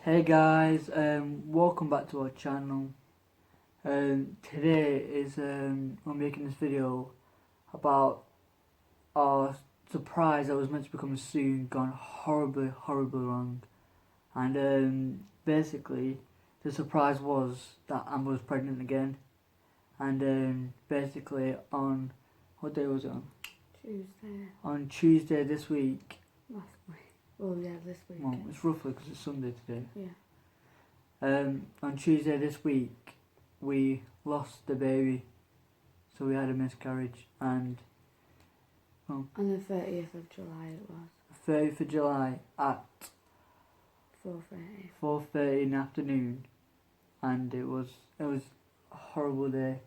Hey guys, welcome back to our channel. Today is I'm making this video about our surprise that was meant to become soon gone horribly wrong. And basically the surprise was that Amber was pregnant again. And basically on what day was it on? Tuesday. On Tuesday this week. Last week. Oh yeah, this week. Well, it's roughly because it's Sunday today. Yeah. On Tuesday this week, we lost the baby, so we had a miscarriage, and On the 30th of July it was. 30th of July at 4:30. 4:30 in the afternoon, and it was a horrible day.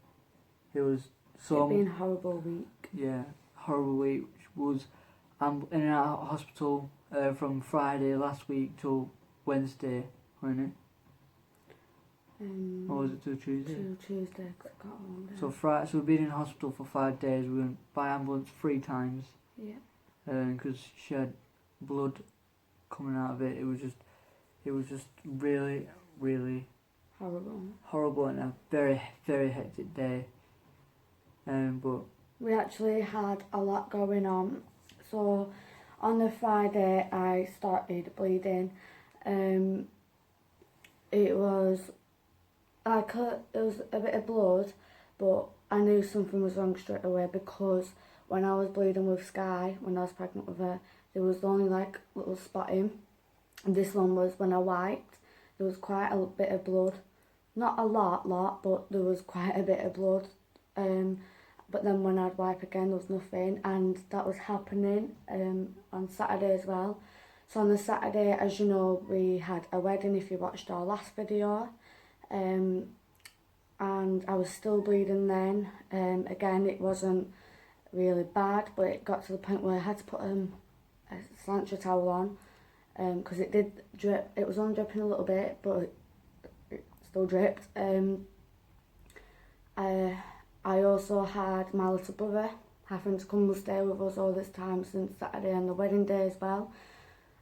It was so It's been a horrible week. yeah, horrible week. Which was in and out of hospital from Friday last week till Wednesday, wasn't it? Or was it till Tuesday? Till Tuesday, 'cause I got one day. So we've been in hospital for 5 days. We went by ambulance 3 times. Yeah. Because she had blood coming out of it. It was just really Horrible. and a very hectic day. But We actually had a lot going on. So on the Friday I started bleeding. It was a bit of blood, but I knew something was wrong straight away because when I was bleeding with Sky, when I was pregnant with her, there was only like little spotting. And this one was when I wiped, there was quite a bit of blood. Not a lot, but there was quite a bit of blood. But then when I'd wipe again, there was nothing, and that was happening on Saturday as well. So on the Saturday, as you know, we had a wedding if you watched our last video. And I was still bleeding then. Again, it wasn't really bad, but it got to the point where I had to put a cilantro towel on because it did drip. It was only dripping a little bit, but it still dripped. I also had my little brother having to come and stay with us all this time since Saturday and the wedding day as well.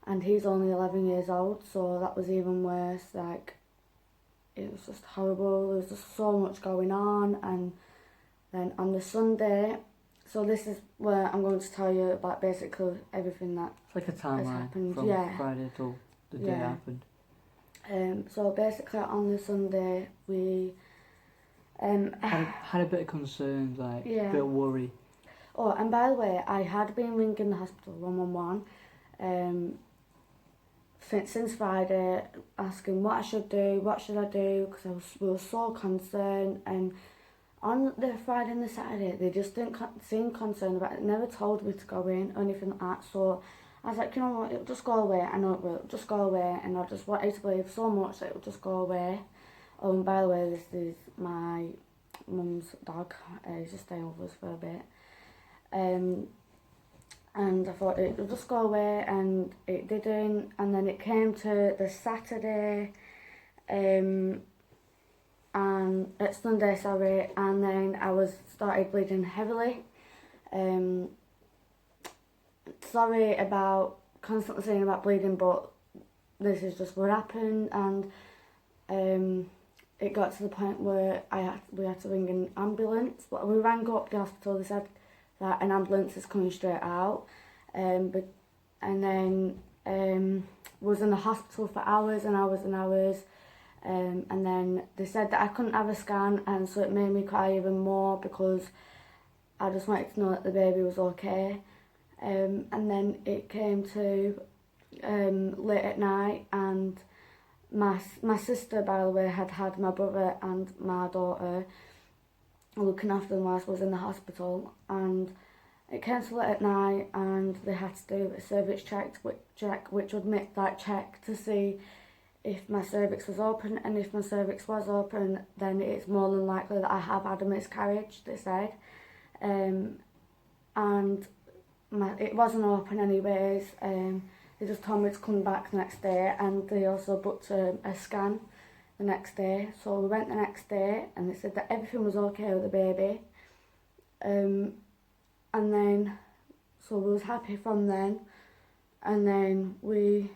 And he's only 11 years old, so that was even worse. Like, it was just horrible. There was just so much going on. And then on the Sunday, so this is where I'm going to tell you about basically everything that it's like a timeline happened. from Yeah. Friday till the day it happened. So basically on the Sunday we Had a bit of concerns, like a bit of worry. Oh, and by the way, I had been ringing the hospital 111 since Friday, asking what I should do, what should I do, because we were so concerned. And on the Friday and the Saturday, they just didn't seem concerned about it. Never told me to go in or anything like that. So I was like, you know what, it'll just go away. I know it will just go away, and I just wanted to believe so much that it'll just go away. Oh, and by the way, this is my mum's dog. He's just staying with us for a bit. And I thought it would just go away, and it didn't. And then it came to the Saturday, and Sunday, sorry, and then I started bleeding heavily. Sorry about constantly saying about bleeding, but this is just what happened. And it got to the point where we had to ring an ambulance. But we rang up the hospital. They said that an ambulance is coming straight out. And then was in the hospital for hours and hours and hours. And then they said that I couldn't have a scan, and so it made me cry even more because I just wanted to know that the baby was okay. And then it came to late at night, and my sister, by the way, had my brother and my daughter looking after them whilst I was in the hospital. And it came to late at night, and they had to do a cervix check, which would make that check to see if my cervix was open. And if my cervix was open, then it's more than likely that I have had a miscarriage, they said. And it wasn't open anyways. They just told me to come back the next day, and they also booked a scan the next day. So we went the next day, and they said that everything was okay with the baby. And then, so we was happy from then. And then we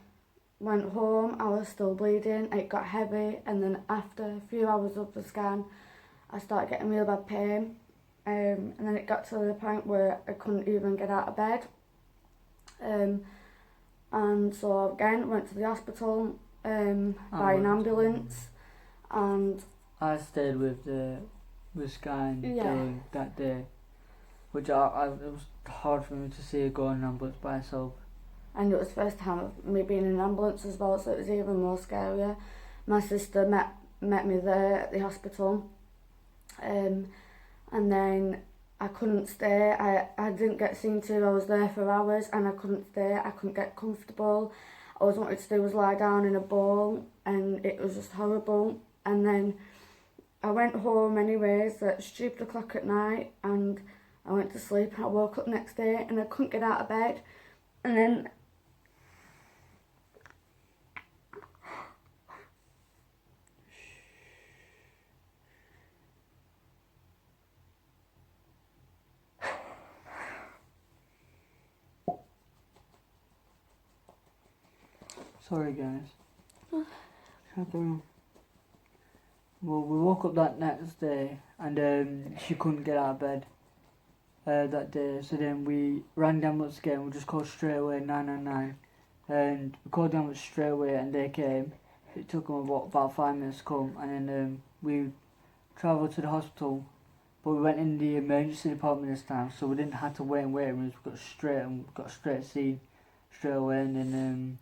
went home, I was still bleeding, it got heavy, and then after a few hours of the scan, I started getting real bad pain, and then it got to the point where I couldn't even get out of bed, and so again went to the hospital by an ambulance, and I stayed with Sky yeah. that day, which it was hard for me to see her go in an ambulance by herself. And it was the first time of me being in an ambulance as well, so it was even more scarier. My sister met me there at the hospital, and then I couldn't stay. I didn't get seen to. I was there for hours and I couldn't stay. I couldn't get comfortable. All I wanted to do was lie down in a ball, and it was just horrible. And then I went home anyways at stupid o'clock at night, and I went to sleep, and I woke up next day and I couldn't get out of bed. And then sorry guys. Well, we woke up that next day and she couldn't get out of bed that day, so then we rang the ambulance again. We just called straight away 999, and we called the ambulance straight away and they came. It took them about 5 minutes to come, and then we travelled to the hospital, but we went in the emergency department this time, so we didn't have to wait in waiting rooms. We got straight seen straight away, and then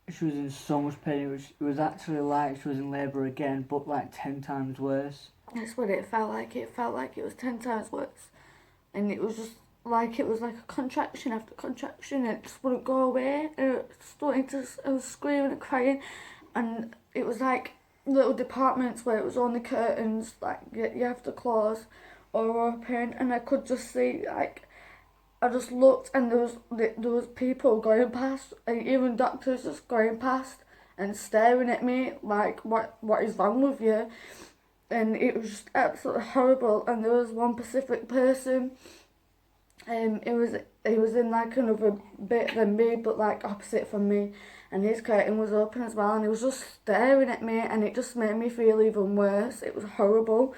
she was in so much pain. It was actually like she was in labour again, but like 10 times worse. that's what it felt like. It felt like it was 10 times worse. And it was just like, it was like a contraction after contraction, and it just wouldn't go away. And it was I was screaming and crying, and it was like little departments where it was only curtains, like you have to close or open, and I could just see, like, I just looked, and there was people going past, and even doctors just going past and staring at me like, what is wrong with you? And it was just absolutely horrible. And there was one specific person, he was in like another bit than me, but like opposite from me, and his curtain was open as well, and he was just staring at me, and it just made me feel even worse. It was horrible.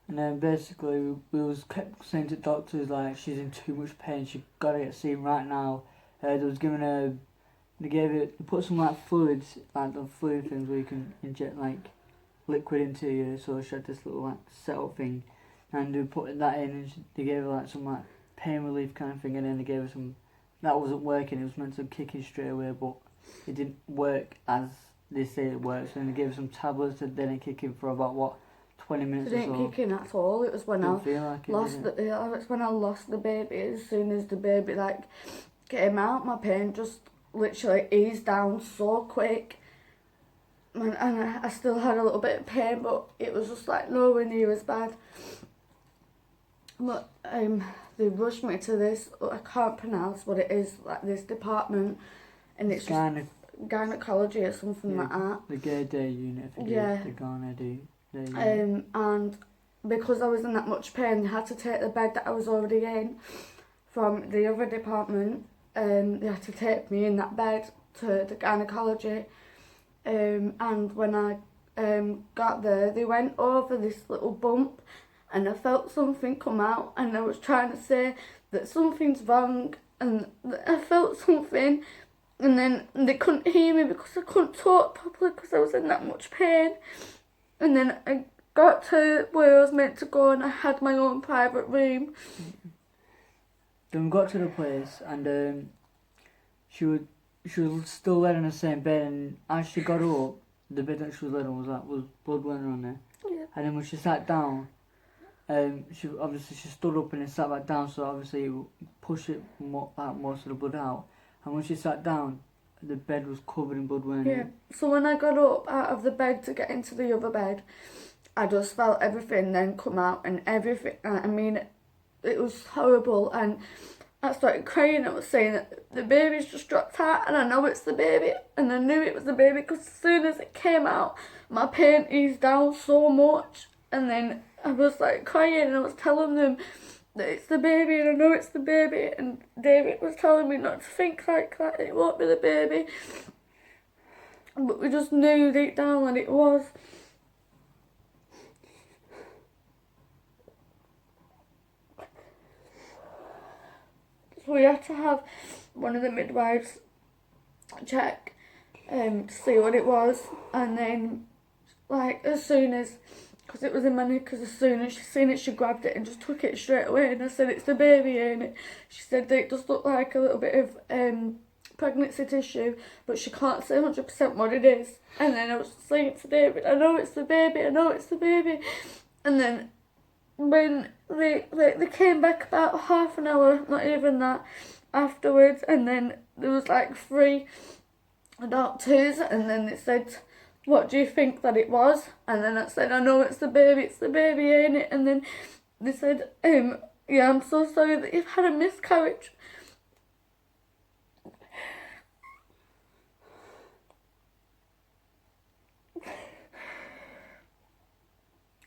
And then basically we kept saying to doctors like, she's in too much pain, she gotta get seen right now. They put some like fluids, like the fluid things where you can inject like liquid into you, so she had this little like setup thing, and they put that in, and they gave her like some like pain relief kind of thing, and then they gave her some, that wasn't working. It was meant to kick in straight away, but it didn't work as they say it works, and they gave her some tablets, and then it kicked in for about 20 minutes or so. It didn't kick in at all. It was when I lost the baby. As soon as the baby like came out, my pain just literally eased down so quick, and I still had a little bit of pain, but it was just like nowhere near as bad. But they rushed me to this, I can't pronounce what it is, like this department, and it's just gynecology or something like that. The gay day unit, the gynae day. And because I was in that much pain, they had to take the bed that I was already in from the other department. They had to take me in that bed to the gynecology. And when I got there, they went over this little bump, and I felt something come out, and I was trying to say that something's wrong, and I felt something, and then they couldn't hear me because I couldn't talk properly because I was in that much pain. And then I got to where I was meant to go, and I had my own private room. Then we got to the place, and she was still laying in the same bed, and as she got up, the bed that she was laying on was blood running on there. Yeah. And then when she sat down, she stood up and then sat back down, so obviously it pushed most of the blood out. And when she sat down, the bed was covered in blood running. Yeah. So when I got up out of the bed to get into the other bed, I just felt everything then come out, and everything. I mean, it was horrible, and I started crying. I was saying that the baby's just dropped out, and I know it's the baby, and I knew it was the baby because as soon as it came out, my pain eased down so much. And then I was like crying, and I was telling them that it's the baby, and I know it's the baby, and David was telling me not to think like that, it won't be the baby, but we just knew deep down that it was. So we had to have one of the midwives check to see what it was, and then like as soon as, because it was in my knickers, as soon as she seen it she grabbed it and just took it straight away, and I said, it's the baby, ain't it? She said that it does look like a little bit of pregnancy tissue, but she can't say 100% what it is. And then I was saying to David, I know it's the baby, I know it's the baby. And then when they came back about half an hour, not even that, afterwards, and then there was like 3 doctors, and then they said, what do you think that it was? And then I said, I know it's the baby, ain't it? And then they said, yeah, I'm so sorry that you've had a miscarriage.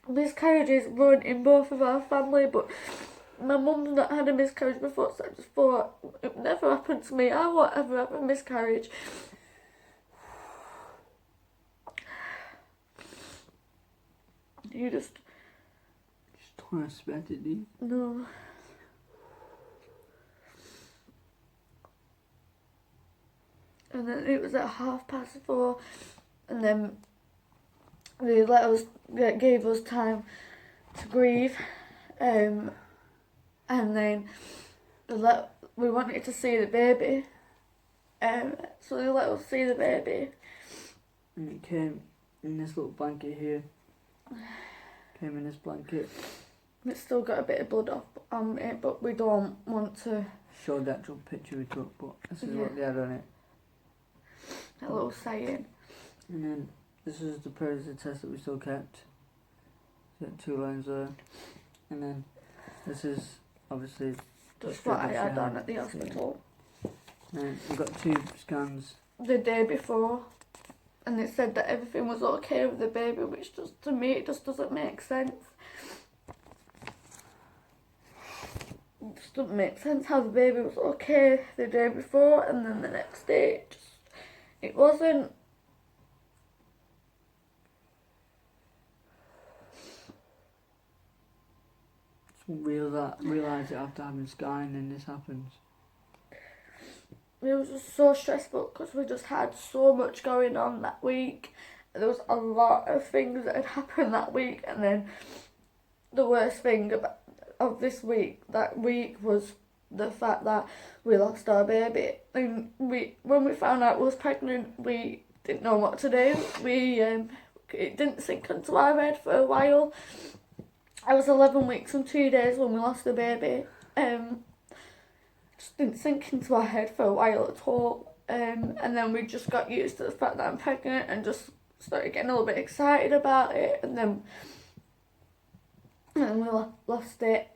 Miscarriages run in both of our family, but my mum's not had a miscarriage before, so I just thought, it never happened to me, I won't ever have a miscarriage. You just don't expect it, do you? No. And then it was at 4:30, and then they gave us time to grieve, and then we wanted to see the baby, so they let us see the baby. And it came in this little blanket here. Came in this blanket. It's still got a bit of blood off on it, but we don't want to show the actual picture we took, but this is what they had on it. A little saying. And then this is the pregnancy test that we still kept. Got 2 lines there. And then this is obviously just what I had done at the hospital. And then we got 2 scans the day before, and it said that everything was okay with the baby, which just, to me, it just doesn't make sense. It just doesn't make sense how the baby was okay the day before, and then the next day it wasn't. Just realise it after having Sky, and then this happens. It was just so stressful because we just had so much going on that week. There was a lot of things that had happened that week, and then the worst thing of this week, that week, was the fact that we lost our baby. And when we found out we was pregnant, we didn't know what to do. It didn't sink into our head for a while. I was 11 weeks and 2 days when we lost the baby. Just didn't sink into our head for a while at all. And then we just got used to the fact that I'm pregnant and just started getting a little bit excited about it. And then we lost it.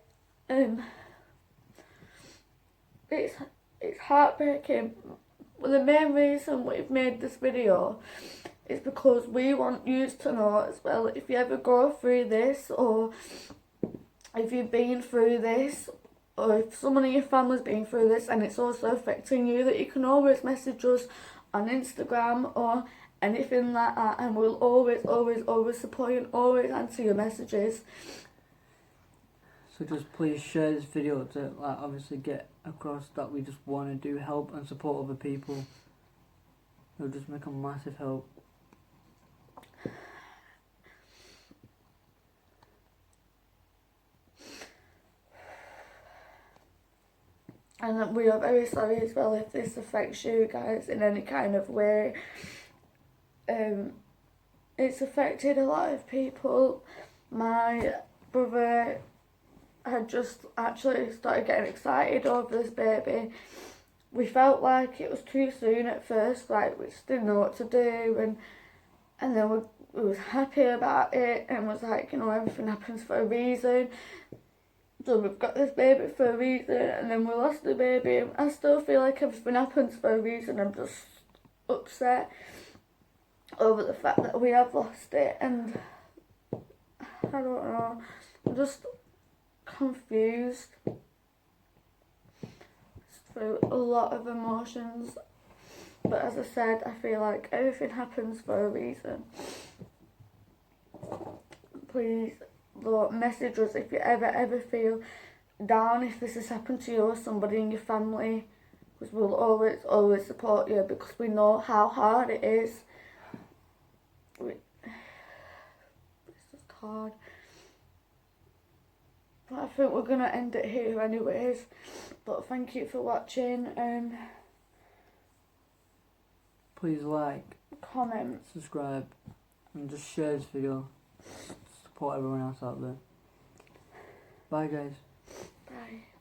It's heartbreaking. Well, the main reason we've made this video is because we want you to know as well, if you ever go through this, or if you've been through this, or if someone in your family's been through this and it's also affecting you, that you can always message us on Instagram or anything like that, and we'll always support you and always answer your messages. So just please share this video to obviously get across that we just want to do help and support other people. It'll just make a massive help. And we are very sorry as well if this affects you guys in any kind of way. It's affected a lot of people. My brother had just actually started getting excited over this baby. We felt like it was too soon at first, like we just didn't know what to do, and then we was happy about it and was like, you know, everything happens for a reason. So we've got this baby for a reason, and then we lost the baby. I still feel like everything happens for a reason. I'm just upset over the fact that we have lost it, and I don't know. I'm just confused through a lot of emotions. But as I said, I feel like everything happens for a reason. Please, Lord, message us if you ever feel down, if this has happened to you or somebody in your family, because we'll always support you, because we know how hard it is. It's just hard. But I think we're going to end it here anyways. But thank you for watching. Please like, Comment, subscribe, and just share this video. Support everyone else out there. Bye guys. bye.